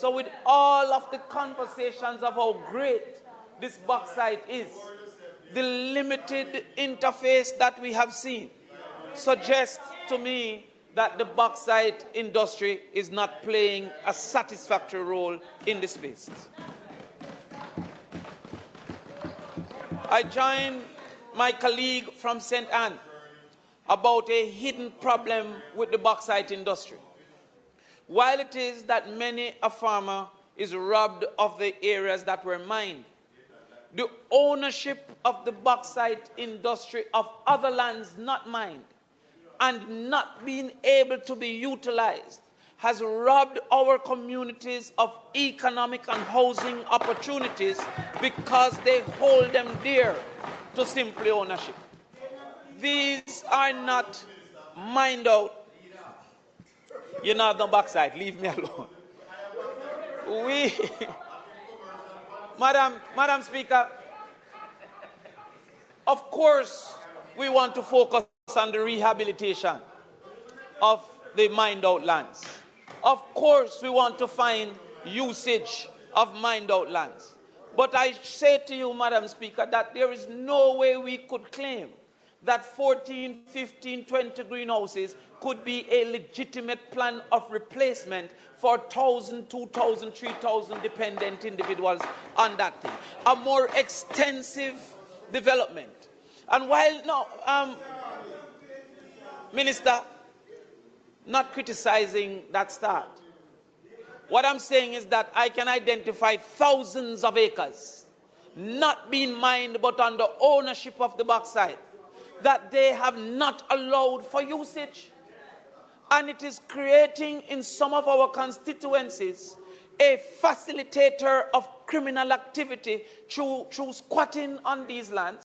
So with all of the conversations of how great this bauxite is, the limited interface that we have seen suggests to me that the bauxite industry is not playing a satisfactory role in the space. I join my colleague from St. Anne about a hidden problem with the bauxite industry. While it is that many a farmer is robbed of the areas that were mined, the ownership of the bauxite industry of other lands not mined and not being able to be utilized has robbed our communities of economic and housing opportunities because they hold them dear to simply ownership. These are not mined out. You know, the bauxite, leave me alone. We, Madam Speaker, of course, we want to focus on the rehabilitation of the mined out lands. Of course, we want to find usage of mined out lands. But I say to you, Madam Speaker, that there is no way we could claim that 14, 15, 20 greenhouses could be a legitimate plan of replacement for 1,000, 2,000, 3,000 dependent individuals on that thing. A more extensive development. And while, no, Minister, not criticizing that start. What I'm saying is that I can identify thousands of acres not being mined but under ownership of the bauxite that they have not allowed for usage. And it is creating in some of our constituencies a facilitator of criminal activity through squatting on these lands.